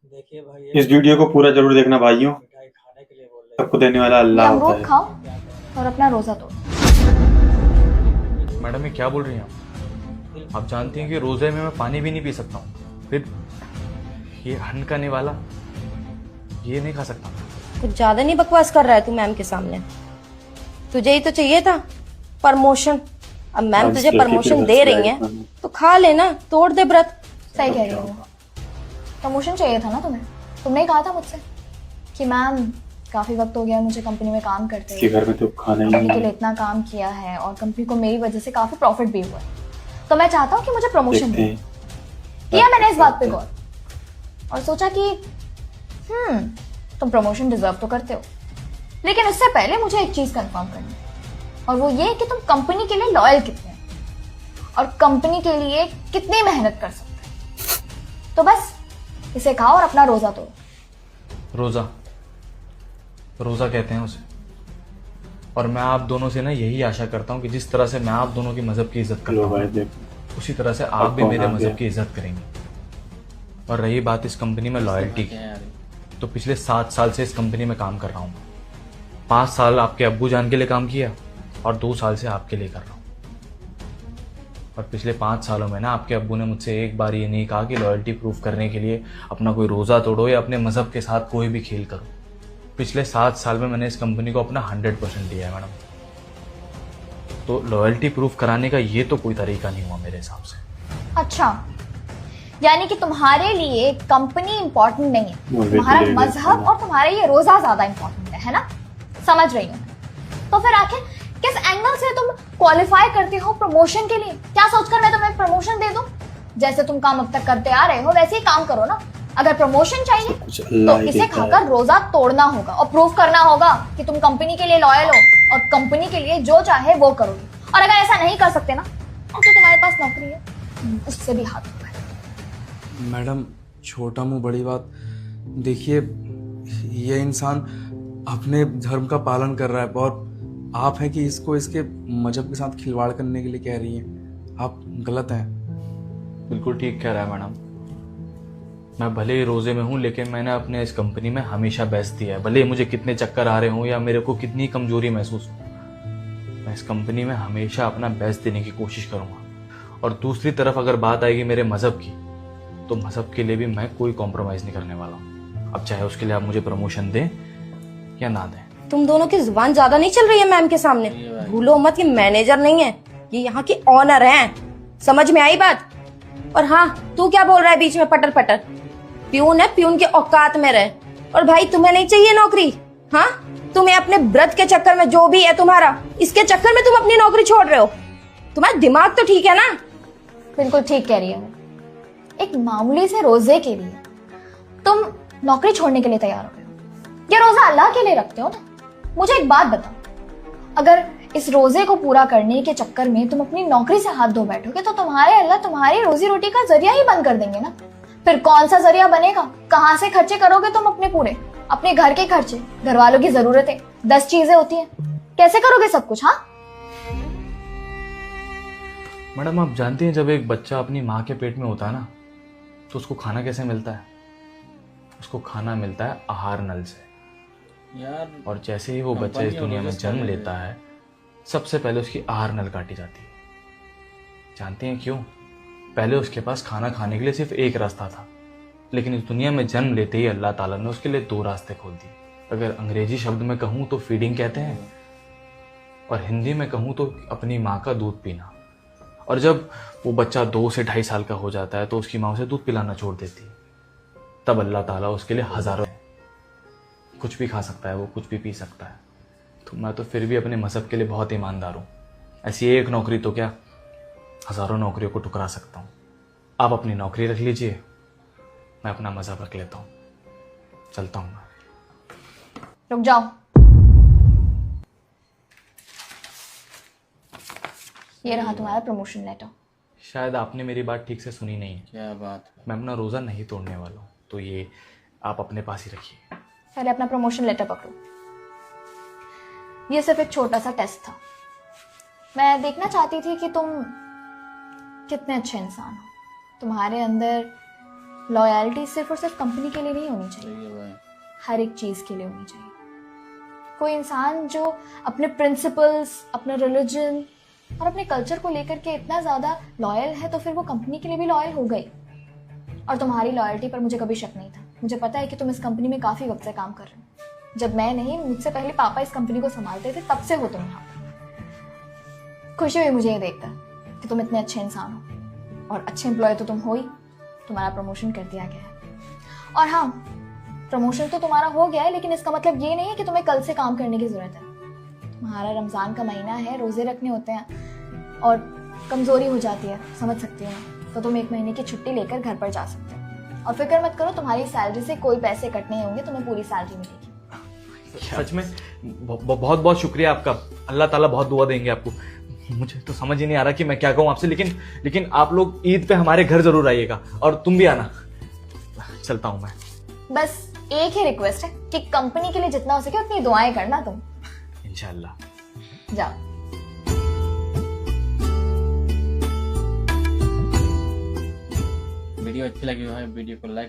देखिए भाई, इस वीडियो को पूरा जरूर देखना भाइयों। मिठाई खाने के लिए बोल रहे सबको देने वाला ये अल्लाह होता अमरूद है। खाओ और अपना रोजा तोड़ो। मैडम ये क्या बोल रही हैं आप जानती हैं कि रोज़े में मैं पानी भी नहीं पी सकता हूँ, फिर ये हन का निवाला ये नहीं खा सकता। कुछ ज्यादा नहीं बकवास कर रहा है तू मैम के सामने? तुझे ही तो चाहिए था प्रमोशन। अब मैम अब तुझे इस लड़की प्रमोशन पे दे बस रही जाएगा। हैं तो खा लेना, तोड़ दे व्रत। सही कह रही हो। प्रमोशन चाहिए था ना तुम्हें। तुमने ही कहा था मुझसे कि मैम काफी वक्त हो गया मुझे कंपनी में काम करते इसके हुए, घर में तो खाना ही कंपनी के नहीं लिए है। इतना काम किया है और कंपनी को मेरी वजह से काफी प्रॉफिट भी हुआ है, तो मैं चाहता हूँ कि मुझे प्रमोशन देखते दे। हैं। किया मैंने इस बात पे गौर और सोचा कि तुम प्रमोशन डिजर्व तो करते हो, लेकिन उससे पहले मुझे एक चीज कंफर्म करनी है और वो ये कि तुम कंपनी के लिए लॉयल कितने हो और कंपनी के लिए कितनी मेहनत कर सकते हो। तो बस इसे खाओ और अपना रोजा तोड़ो। रोज़ा रोज़ा कहते हैं उसे। और मैं आप दोनों से ना यही आशा करता हूँ कि जिस तरह से मैं आप दोनों की मज़हब की इज्जत करता लो भाई हूँ देख। उसी तरह से आप भी कौन मेरे आ गया? मज़हब की इज्जत करेंगे। और रही बात इस कंपनी में लॉयल्टी की, तो पिछले 7 साल से इस कंपनी में काम कर रहा हूँ। 5 साल आपके अब्बू जान के लिए काम किया और 2 साल से आपके लिए कर रहा हूँ। और पिछले 5 सालों में ना आपके अब्बू ने मुझसे एक बार ये नहीं कहा कि लॉयल्टी प्रूफ करने के लिए अपना कोई रोज़ा तोड़ो या अपने मज़हब के साथ कोई भी खेल करो। पिछले 7 साल में मैंने इस कंपनी को अपना 100% दिया है मैडम। तो लॉयल्टी प्रूफ कराने का ये तो कोई तरीका नहीं हुआ मेरे हिसाब से। अच्छा, यानी कि तुम्हारे लिए कंपनी इंपॉर्टेंट नहीं है, मोहल्ले तुम्हारा के लिए मजहब भी। और तुम्हारे ये रोजा ज्यादा इंपॉर्टेंट है ना? समझ रही हूँ। तो फिर आखिर किस एंगल से तुम क्वालिफाई करते हो प्रमोशन के लिए? क्या सोचकर मैं तुम्हें प्रमोशन दे दूं? जैसे तुम काम अब तक करते आ रहे हो वैसे ही काम करो ना। अगर प्रमोशन चाहिए कुछ तो अल्लाह ही इसे देता है। खाकर रोजा तोड़ना होगा और प्रूफ करना होगा कि तुम कंपनी के लिए लॉयल हो और कंपनी के लिए जो चाहे वो करोगे। और अगर ऐसा नहीं कर सकते ना तो तुम्हारे पास नौकरी है, उससे भी हाथ धोए। मैडम छोटा मुंह बड़ी बात। देखिए ये इंसान अपने धर्म का पालन कर रहा है और आप हैं कि इसको इसके मजहब के साथ खिलवाड़ करने के लिए कह रही हैं। आप गलत हैं। बिल्कुल ठीक कह रहा है मैडम। मैं भले ही रोज़े में हूँ लेकिन मैंने अपने इस कंपनी में हमेशा बेस्ट दिया है। भले ही मुझे कितने चक्कर आ रहे हों या मेरे को कितनी कमजोरी महसूस हो, मैं इस कंपनी में हमेशा अपना बेस्ट देने की कोशिश करूँगा। और दूसरी तरफ अगर बात आएगी मेरे मज़हब की, तो मज़हब के लिए भी मैं कोई कॉम्प्रोमाइज़ नहीं करने वाला हूँ। अब चाहे उसके लिए आप मुझे प्रमोशन दें या ना दें। तुम दोनों की जुबान ज्यादा नहीं चल रही है मैम के सामने? भूलो मत कि मैनेजर नहीं है, ये यहाँ की ऑनर हैं। समझ में आई बात? और हाँ, तू क्या बोल रहा है बीच में पटर पटर? प्यून है, प्यून के औकात में रहे। और भाई तुम्हें नहीं चाहिए नौकरी? हाँ, तुम्हें अपने व्रत के चक्कर में जो भी है तुम्हारा, इसके चक्कर में तुम अपनी नौकरी छोड़ रहे हो। तुम्हारा दिमाग तो ठीक है ना? बिल्कुल ठीक कह रही है वो। एक मामूली से रोजे के लिए तुम नौकरी छोड़ने के लिए तैयार हो गए हो। ये रोजा अल्लाह के लिए रखते हो ना? मुझे एक बात बताओ, अगर इस रोजे को पूरा करने के चक्कर में तुम अपनी नौकरी से हाथ धो बैठोगे तो तुम्हारे अल्लाह तुम्हारी रोजी रोटी का जरिया ही बंद कर देंगे ना। फिर कौन सा जरिया बनेगा? कहाँ से खर्चे करोगे तुम अपने पूरे? अपने घर के खर्चे, घर वालों की जरूरतें, 10 चीजें होती हैं, कैसे करोगे सब कुछ? हाँ, मैडम आप जानती हैं जब एक बच्चा अपनी माँ के पेट में होता है ना, तो उसको खाना कैसे मिलता है? उसको खाना मिलता है आहार नल से। यार और जैसे ही वो बच्चा इस दुनिया में जन्म लेता है, सबसे पहले उसकी आहार नल काटी जाती है। जानते हैं क्यों? पहले उसके पास खाना खाने के लिए सिर्फ एक रास्ता था, लेकिन इस दुनिया में जन्म लेते ही अल्लाह ताला ने उसके लिए 2 रास्ते खोल दिए। अगर अंग्रेजी शब्द में कहूँ तो फीडिंग कहते हैं, और हिंदी में कहूँ तो अपनी माँ का दूध पीना। और जब वो बच्चा 2 से 2.5 साल का हो जाता है तो उसकी माँ उसे दूध पिलाना छोड़ देती है। तब अल्लाह ताला उसके लिए हज़ारों, कुछ भी खा सकता है वो, कुछ भी पी सकता है। तो मैं तो फिर भी अपने मज़हब के लिए बहुत ईमानदार हूँ। ऐसी एक नौकरी तो क्या, हज़ारों नौकरियों को ठुकरा सकता हूँ। आप अपनी नौकरी रख लीजिए, मैं अपना मज़हब रख लेता हूँ। चलता हूँ मैं। रुक जाओ। ये रहा तुम्हारा प्रमोशन लेटर। शायद आपने मेरी बात ठीक से सुनी नहीं है। क्या बात है? मैं अपना रोज़ा नहीं तोड़ने वाला हूँ, तो ये आप अपने पास ही रखिए। पहले अपना प्रमोशन लेटर पकड़ो। ये सिर्फ एक छोटा सा टेस्ट था। मैं देखना चाहती थी कि तुम कितने अच्छे इंसान हो। तुम्हारे अंदर लॉयल्टी सिर्फ और सिर्फ कंपनी के लिए नहीं होनी चाहिए, सही है भाई। हर एक चीज के लिए होनी चाहिए। कोई इंसान जो अपने प्रिंसिपल्स, अपना रिलीजन और अपने कल्चर को लेकर के इतना ज्यादा लॉयल है तो फिर वो कंपनी के लिए भी लॉयल हो गई। और तुम्हारी लॉयल्टी पर मुझे कभी शक नहीं था। मुझे पता है कि तुम इस कंपनी में काफी वक्त से काम कर रहे हो। जब मैं नहीं, मुझसे पहले पापा इस कंपनी को संभालते थे, तब से हो तुम यहाँ पर। खुशी हुई मुझे ये देखकर कि तुम इतने अच्छे इंसान हो, और अच्छे एम्प्लॉय तो तुम हो ही। तुम्हारा प्रमोशन कर दिया गया है। और हाँ, प्रमोशन तो तुम्हारा हो गया है, लेकिन इसका मतलब ये नहीं है कि तुम्हें कल से काम करने की जरूरत है। तुम्हारा रमजान का महीना है, रोजे रखने होते हैं और कमजोरी हो जाती है, समझ सकती हो ना। तो तुम 1 महीने की छुट्टी लेकर घर पर जा सकते हो। और फिक्र मत करो, तुम्हारी सैलरी से कोई पैसे कट नहीं होंगे, तुम्हें पूरी सैलरी मिलेगी। सच में बहुत बहुत शुक्रिया आपका। अल्लाह ताला बहुत दुआ देंगे आपको। मुझे तो समझ ही नहीं आ रहा कि मैं क्या कहूँ आपसे, लेकिन आप लोग ईद पे हमारे घर जरूर आइएगा, और तुम भी आना। चलता हूँ मैं। बस एक ही रिक्वेस्ट है कि कंपनी के लिए जितना हो सके उतनी दुआएं करना तुम। इंशाल्लाह। जाओ। वीडियो अच्छी लगी हो वीडियो को लाइक